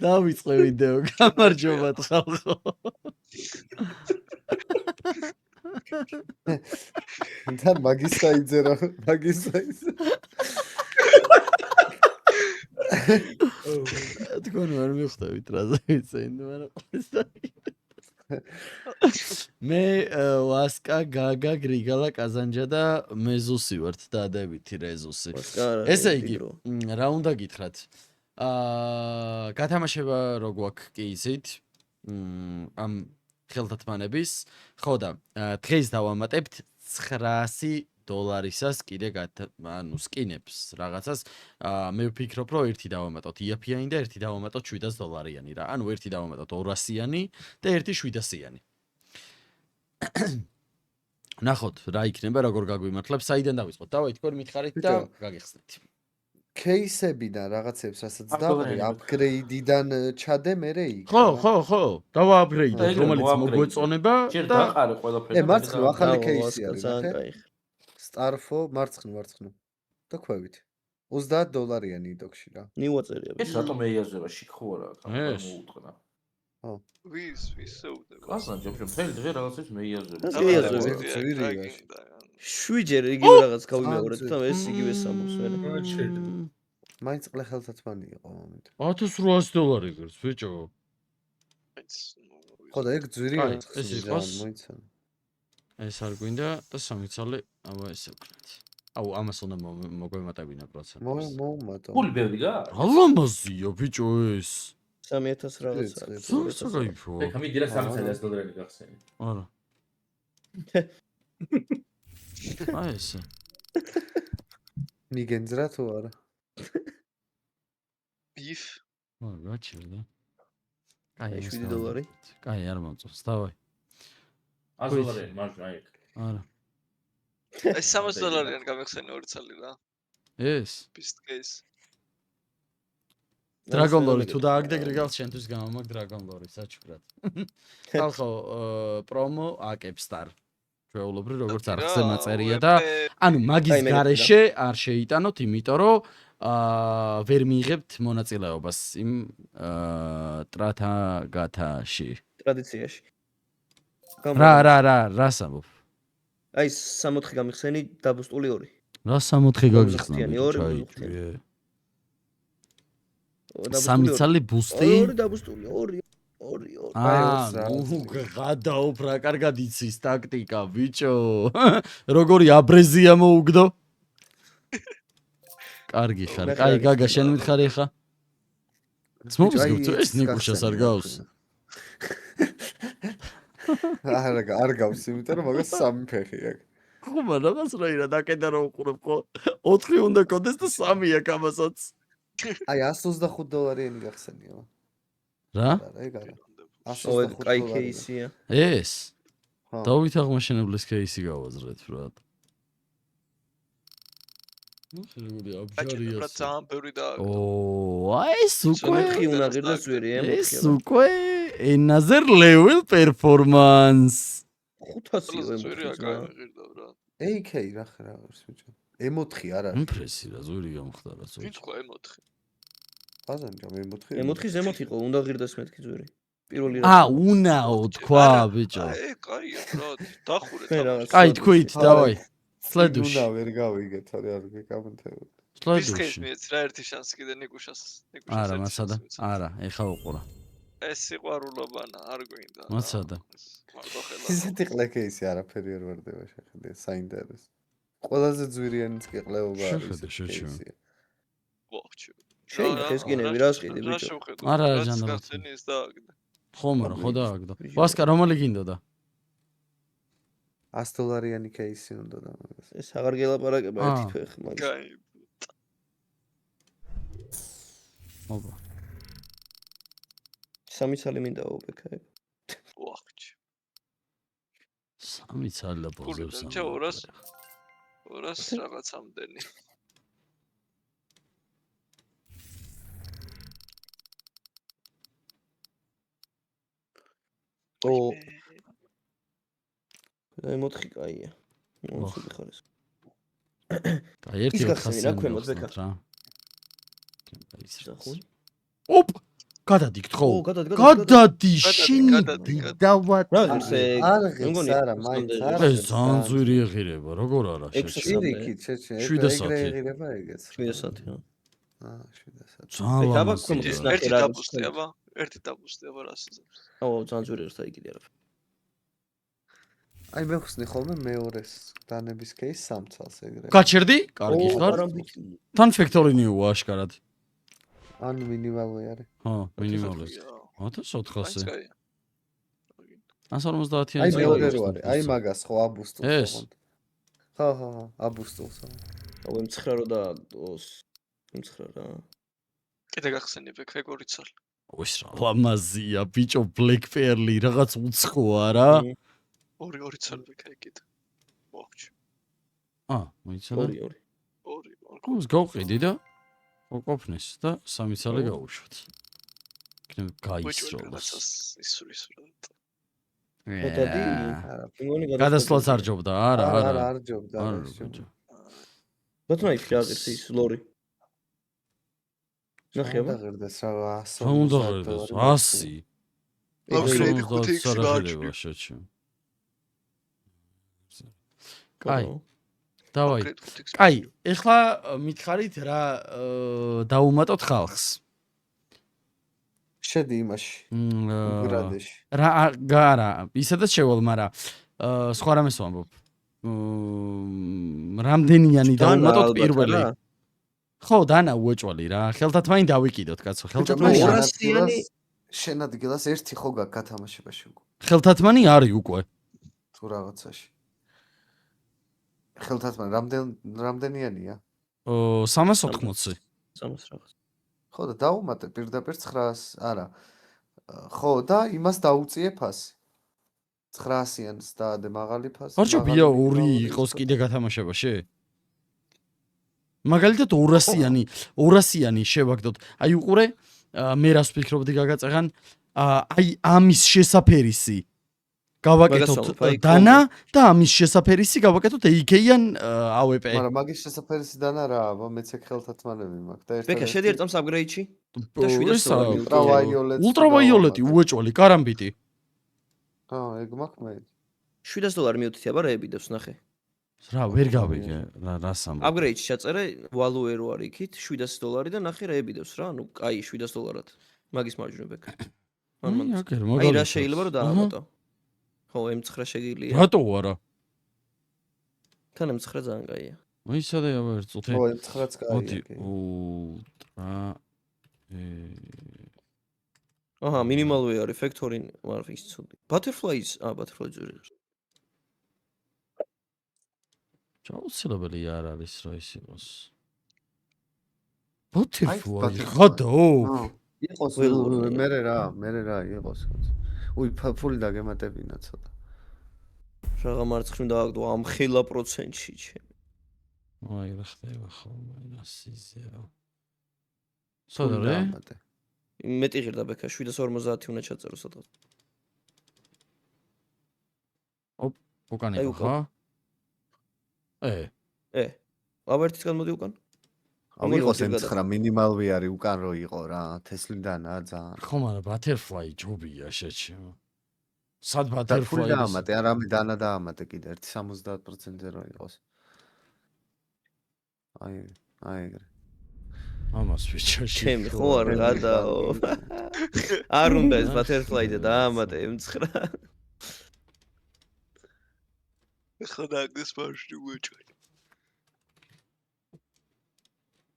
დავიწყე ვიდეო, გამარჯობა ხალხო. და მაგის საიძე რა, მაგის საიძე. თქვენ ვერ მიხვდებით რაზე ვიცენდი, მაგრამ მე ვასკა, გაგა, გრიგალა, კაზანჯა და მეზუსი ვართ დადებითი რეზუსი. ესე იგი, რა უნდა გითხრათ? გათამაშება რო გვაქვს კი ისით, ამ ხელთათმანების, ხო და დღეს დავამატებთ $900-ისას კიდე ანუ სკინებს რაღაცას. მე ვფიქრობ, რომ ერთი დავამატოთ იაფიანი და ერთი დავამატოთ $700-იანი რა. ანუ ერთი დავამატოთ 200-იანი და ერთი 700-იანი. ნახოთ რა იქნება, როგორ გაგვიმართლებს, საიდან დავიწყოთ? დავაი თქვენ მითხარით და გაგიხსნით. кейსებიდან რაღაცებს რასაც დავრი, აპგრეიდიდან ჩადე მერე იქ. ხო, დავააპგრეიდო, რომელიც მოგვეწონება ჯერ დაყარე ყველაფერი. მარცხნივ ახალი кейსი არის, ნახე. Starfo მარცხნივ და ქვევით. $30-იანი იდოქში რა. ნივაწერია. ეს რატომ ეიაზრება შიქ ხო არა? გამოუტყნა. ხო. ვის ეუდება? კაზანჯა მთელი დღე რაღაცებს მეიაზრება. შვიჯერ იგივე რაღაც გავიმეორეთ და ეს იგივე სამოს ვერ. მაინც ყლე ხელთათმანი იყო მომენტ. $1800 გერს ბიჭო. ხო და ეგ ძვირი ეს იყოს. მოიცანა. ეს არ გვინდა და სამი ცალი, აბა ესე ვქნათ. აუ, ამას უნდა მოგვემატებინა პროცენტს. მოუმატო. ფული ბევრი გაქვს? ალამაზია ბიჭო ეს. 3000 რაღაც არის. საერთოდ. ეხა მიდირა $300 გახსენი. არა. აი ესე. მიგენძრა თუ არა? ბიფ. გაჩერდა. აი $7. კაი, არ მომწონს, დავაი. $100 მარჯვენა იქ. არა. ეს $300 გამეხსენი ორი ცალი რა. ეს. Beast case. Dragon Lore თუ დააგდე გრიგალს შენთვის გამომაგ Dragon Lore საჩუქრად. ხალხო, პრომო აკებსტარ. ჩვეულებრივ როგორც არხზე მაწერია და ანუ მაგის გარეშე არ შეიტანოთ, იმიტომ რომ ვერ მიიღებთ მონაწილეობას იმ ტრათაგათაში. ტრადიციაში. რა სამოფ? აი 64 გამიხსენი დაბუსტული 2. რა 64 გაგიხსნა? ჩაიჭვე. სამი ცალი ბუსტი? 2 დაბუსტული 2. გადაოფ რა კარგად იცის ტაქტიკა ბიჭო. როგორი აბრეზია მოუგდო? კარგი ხარ. კაი გაგა შენ მითხარი ხა? ძმობის გუწევ ეს ნიკუშას არ გავს. არ გავს, იმიტომ რომ მაგას 3 ფეხი აქვს. ხუმა რაღაც რაირა დაკედა რომ უყურებ ხო? 4 უნდა კონდეს და 3 აქვს ამასაც. აი $125-იანი გახსენია. რა? ეგ არა. კაი кейსია. ეს. დავით აღმაშენებლის кейსი გავაზრეთ ბრატ. ნუ როგორი აბჯარია. რა ძალიან ბევრი და აი ეს უკვე უნდა ღირდა ზვირი, ეს უკვე another level performance. 500 ღირდა რა. AK რა ხარ არის ბიჭო. M4 არ არის. იმპრესი რა ზვირი გამხდარა ზოგი. ვით ხო M4. აზანჯა M4. M4 ზემოთ იყო, უნდა ღირდეს მეთქი ზვირი. პირველი რა. უნაო თქვა ბიჭო. აი კაია რა, დახურეთ. კაი თქვით, დავაი. სლედუში. უნდა ვერ გავიგეთ, არ გეკამენტებოდ. სლედუში. მიეც რა ერთი შანსი კიდე ნიკუშას. არა, მასადა. არა, ეხა უყურა. ეს სიყვარულობანა არ გვინდა. მასადა. ისეთი ყლე кейსი არაფერი არ ვარდება შეხედე, საინტერესო. ყველაზე ძვირიანიც კი ყლეობა არის. შეხედე. შეიძლება ესკინები რას ყიდი ბიჭო. არა ჯანრად. ხომ რა, ხო დააგდო. ვასკა რომელი გინდოდა? $100-იანი кейსი უნდა და მაგას. ეს აღარ გელაპარაკება ერთი ფეხი მაგას. კაი. ოპა. სამი ცალი მინდა ოპეკა. ვახჩი. სამი ცალი და პოზებს. 200 რაღაცამდენი. აი მოთხი კაია. მოსული ხარ ეს. აი ერთი 400 რა ქვემოთ ბექა. ოპ. გადადიქთ ხო? ო, გადადი. გადადი, შენი გადადი. დავად. რა ის არ ღირს არა, მაინც არ ეს ძალიან ძვირი ეღირება, როგორ არა შეჭი. პირიქით, შეჭი, 7 საათი. ეღირება ეგეც. 7 საათი. 7 საათი. ძალიან აბა, ლამაზია. კომდის ერთი რა დაბუსტი აბა, ერთი დაბუსტი აბა რას იზამს. აუ, ძალიან ძვირი ერთა იგი არა. აი მე ხსნი ხოლმე მეორეს დანების кейს 3 წელს ეგრე. გაჩერდი? კარგი ხარ? თან ფექტორინიუა აშკარად. ან მინიმალური არის. ხო, მინიმალური. 1400. კაი. 150-იანი. აი მეორე რო არის. აი მაგას ხო აბუსტულს ეს? ოღონდ. ხო, აბუსტულს. აუ, M9 რო და M9 რა. კიდე გახსენებ ეგ როგორი ცალი. ოს რა ლამაზია, ბიჭო, Black Pearl-ი რაღაც უცხოა რა. ორი ცალი ვიქა კიდე. მოხჩი. მოიცადა? ორი. გულს გავყიდი და ყოფნის და 3 ცალი გავუშვათ. იქნებ გაისროლოს. გადადი. გადასვლაც არ ჯობდა, არა. არ ჯობდა. ბატონო ის რა ღირს ის ლორი. ნახე აბა. ღირდეს რა 100. უნდა ღირდეს 100. კაი. დავაი. კაი, ეხლა მითხარით რა დაუმატოთ ხალხს. შედი იმაში. უგრადეში. რა, ისედაც შევალ, მაგრამ სხვა რამეს ვამბობ. რამდენიანი დაუმატოთ პირველი? ხო, დანა უეჭვალი რა. ხელთათმანი დავიკიდოთ, კაცო. ხელთათმანი 200-იანი შენ ადგილას ერთი ხო გაქვს გათამაშებაში უკვე. ხელთათმანი არის უკვე. თუ რაღაცაში. ხელთათმანი რამდენიანია? 380. 300 რაღაც. ხო და დაუმატე პირდაპირ 900, არა. ხო და იმას დაუწიე ფასი. 900-იანს დაადე მაღალი ფასი. არ ჯობია 2 იყოს კიდე გათამაშებაში? მაგალითად 200-იანი შევაგდოთ. აი უყურე, მე რას ვფიქრობდი გაგაწეღან, აი ამის შესაფერისი გავაკეთოთ დანა და ამის შესაფერისი გავაკეთოთ AK-იან AWP. მაგრამ მაგის შესაფერისი დანა რა, მეც ეგ ხელთათმანები მაქვს და ერთად. ბექა შედი ერთ წამს აპგრეიდში და 700 ultraviolet უეჭვალი კარამბიტი. ეგ მაქვს მე. $700 მიუთითი აბა რეებიდებს ნახე. რა ვერ გავიგე რას ამბობ. აპგრეიდში ჩაწერე value რო არის იქით $700 და ნახე რეებიდებს რა, ანუ კაი $700-ად. მაგის მარჯვნივ ბექა. აი რა შეიძლება რომ დაამატო. ხო, M9 შეგიძლია. რატო არა? თან M9 ძალიან კაია. მოიცადე აბა ერთ წუთი. ხო, M9-ც კაია. მოდი, ultra აჰა, მინიმალური არის factory, მაგრამ ის ცუდი. Butterflies, butterfly ძვირი. ჩაუცილებელი არ არის რა ის იყოს. Butterfly ხადო? იყოს მე რა იყოს. უი, ფული დაგემატებინა ცოტა. რაღა მარცხნივ დააგდო ამ ხილა პროცენტში ჩემი. აი რა ხდება ხოლმე ასიზეო. სოდორე? მეტი ღირდა ბექა 750 უნდა ჩაწერო სადღაც. უკან იყო ხა? აბა ერთის გამოდი უკან. ამ იყოს M9 მინიმალვი არის უკან რო იყო რა, თესლიდანაა ძალიან. ხო, მაგრამ butterfly ჯობია შეჩი. სად butterfly დაამატე, არამე დანა დაამატე კიდე 70%-ზე რო იყოს. აი ეგრე. ამას ვიჩაში. ჩემი ხო არ გადაო. არ უნდა ეს butterfly და დაამატე M9. ხო დაგდეს მარშრუტი უეჭველი.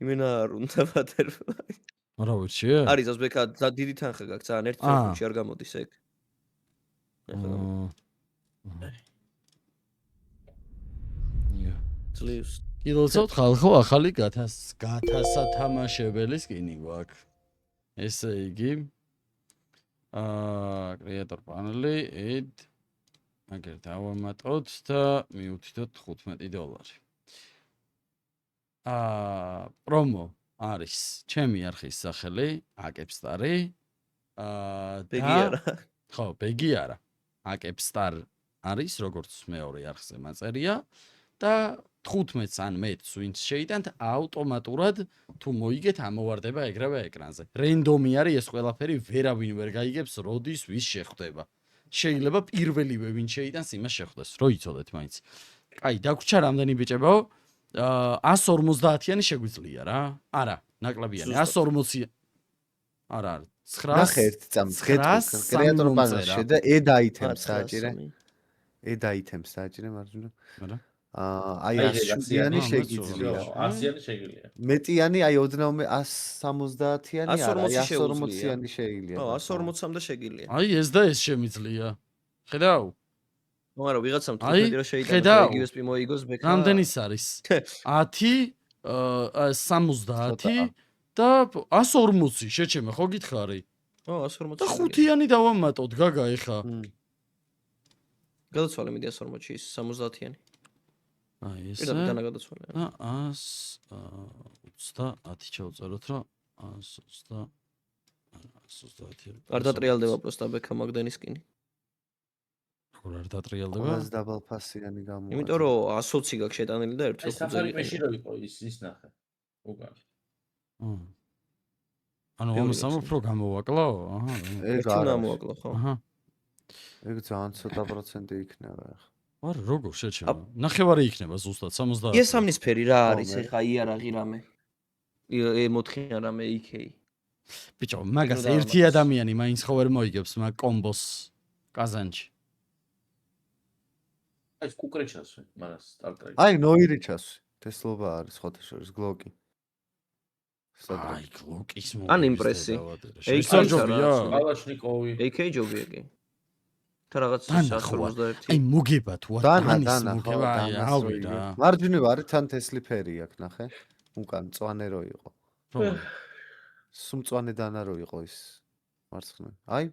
იმენა არ უნდა butterfly. რა ვიცი? არის ეს ბექა დიდი თანხა გაქვს, ძალიან ერთ წელში არ გამოდის ეგ. ძლივს. კიდევ ხალხო ახალი გათასათამაშებელი სკინი გვაქვს. ესე იგი creator panel-ი ed აგერ დავამატოთ და მივუთითოთ $15. პრომო არის ჩემი არხის სახელი აკეპსტარი. ბეგი არა. ხო, ბეგი არა. აკეპსტარ არის როგორც მეორე არხზე მაწერია და 15-ს ან მეტს ვინც შეიტანთ, ავტომატურად თუ მოიგეთ ამოვარდება ეგრევე ეკრანზე. რენდომი არის ეს ყველაფერი, ვერავინ ვერ გაიგებს როდის ვის შეხვდება. შეიძლება პირველივე ვინ შეიტანს იმას შეხვდეს. რო იცოდეთ მაინც. აი, დაგვრჩა რამდენი ბიჭებაო? 150-იანი შეგვიძლია რა? არა, ნაკლებიანი. 140. არა, 900. ნახე ერთ წამს კრეატორ ბაზარში და add items საჭირე. add items საჭირე მარჯვენა. არა. აი 100-იანი შეგიძლია. 100-იანი შეგიძლია. მეტიანი აი 170-იანი არა, 140-იანი შეიძლება. ხო, 140-მდე შეგიძლია. აი, ეს და ეს შემიძლია. ხედავ? მაგრამ ვიღაცამ აი, 15 რა შეიტანოს, ხედავ? იგივე სპი მოიგოს ბექა. რამდენის არის? 10, 70 და 140 შეჩემე, ხო გითხარი? ხო, 140. და 5-იანი დავამატოთ, გაგა ეხა. გადაცვალე მიდი 140-ში ის 70-იანი. აი ეს. პირდაპირ დანა გადაცვალე. და 130 ჩავწეროთ რა. 130. არ დატრიალდება პროსტა ბექა მაგდენის კინი. როგორ არ დატრიალდება? ყველაზე დაბალფასიანი გამოვა. იმიტომ რომ 120 გაქვს შეტანილი და ერთ ეს საფარი მეში რო იყო ის ნახე. უკან. ანუ ამასამ უფრო გამოვაკლაო? აჰა. ეგ ერთი არა. ამოაკლა ხო? აჰა. ეგ ძალიან ცოტა პროცენტი იქნება ახლა. არა, როგორ შეჩემო? ნახევარი იქნება ზუსტად 70. იესამნისფერი რა არის ეხა იარაღი რამე? E4 რამე EK. ბიჭო, მაგას ერთი ადამიანი მაინც ხო ვერ მოიგებს მაგ კომბოს კაზანში. ეს კუკრეჩას მაგას სტარტერი. აი ნოირი ჩასვი. თესლობა არის ხოთა შორის გლოკი. აი, გლოკის მო. ან იმპრესი. შეისაჯობია. კალაშნიკოვი. AK ჯობია კი. და რაღაც 151. აი, მოგება თუ არ დანა მოგება, აი, ავიდა. მარჯვნივ არის თან თესლი ფერი აქვს, ნახე. უკან მწვანე რო იყო. სუმწვანე დანა რო იყო ის. მარცხნივ. აი,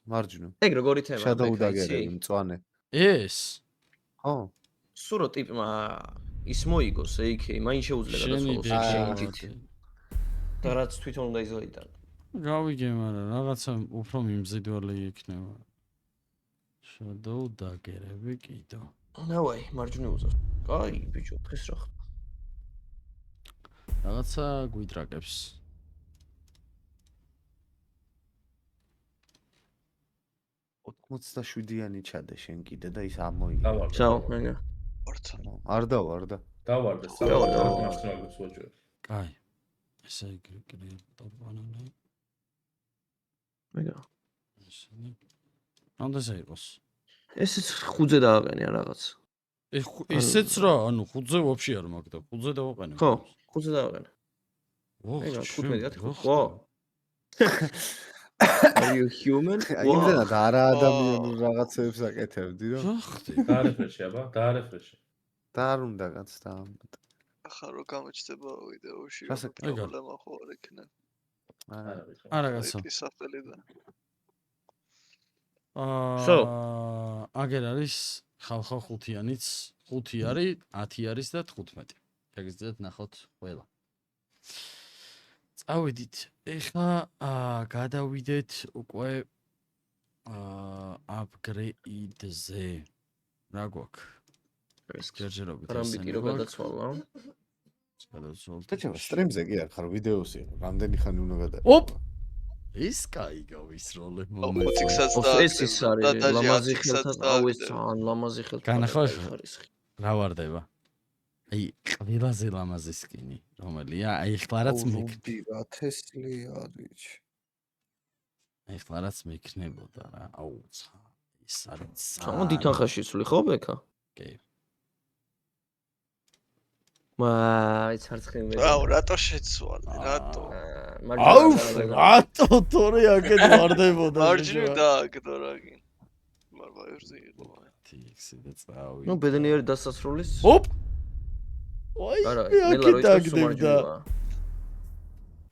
მარჯვნივ. ეგ როგორი თემა? შადოუდაგერები მწვანე. ეს ხო. სურო ტიპმა ის მოიგოს AK, მაინ შეუძლია გადაცვალოს. და რაც თვითონ უნდა იზოიტანო. გავიგე, მაგრამ რაღაცა უფრო მიმზიდველი იქნება. შადოუდაგერები კიდო. ნავაი, მარჯვნივ უძავს. კაი, ბიჭო, დღეს რა ხდება? რაღაცა გვიტრაკებს. 87-იანი ჩადე შენ კიდე და ის ამოიგე. ჩაო, მეგა. არ და. დავარდა სამართლს ვაჭრე. კაი. ესე იგი კრიპტობანანი. მეგა. ესენი. ამდენზე იყოს. ესეც ხუძე დააყენია რაღაც. ესეც რა, ანუ ხუძე ვაფშე არ მაქვს და ხუძე დავაყენე. ხო, ხუძე დააყენე. მეგა 15 ხო. Are you human? იმდენად არა ადამიანურ რაღაცებს აკეთებდი რომ. რა ხდი? დაარეფრეში აბა, დაარეფრეში. და არ უნდა გაცდა ამბატ. ახლა რო გამოჩდება ვიდეოში, ეგ პრობლემა ხო არ იქნება. არა გასა. ის საფელი და აგერ არის ხალხო 5-იანიც, 5 არის, 10 არის და 15. შეგიძლიათ ნახოთ ყველა. წავედით. ეხლა გადავიდეთ უკვე upgrade-ზე. რა გვაქვს? ეს ჯერჯერობით რამბიკი რო გადაცვალა. გადაცვალთ. შეჩება სტრიმზე კი არ ხარ ვიდეოსი. რამდენი ხანი უნდა გადაიღო? ოპ! ის კაი გავისროლე მომენტი. ეს ის არის ლამაზი ხელთან, აუ ეს ძალიან ლამაზი ხელთან. განახო რა ვარდება? აი, ყველაზე ლამაზი სკინი, რომელია? აი, ხლარაც მიგდირა თესლი არის. აი, ხლარაც მიქნებოდა რა. აუ, ის არის. ძალიან დითანხაში სული ხო ბექა? კი. მაი, ცარცხინვე. აუ, რატო შეცვალე? რატო? აუ, რატო თორე აქეთ ვარდებოდა? მარჯვნივ დააგდო რა გინ. მარვა ერზე იყო. ტიქსი და წავი. ნუ ბედნიერი დასასრულის. ოპ! ой, არა, მელა რო ის მარჯვნივა.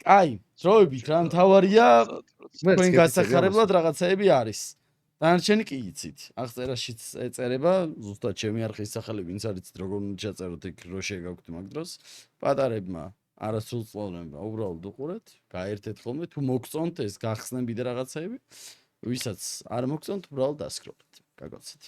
აი, დროებით რა მთავარია, თქვენ გასახარებლად რაღაცაები არის. დანარჩენი კი იცით. აღწერაშიც ეწერება, ზუსტად ჩემი არხის სახელი, ვინც არის როგორ უნდა ჩაწეროთ იქ რო შეგაქვთ მაგ დროს. პატარებმა არასრულწლოვანებმა უბრალოდ უყურეთ, გაერთეთ ხოლმე, თუ მოგწონთ ეს გახსნებიდი რაღაცაები, ვისაც არ მოგწონთ, უბრალოდ დასკროლეთ. გაგაცეთ.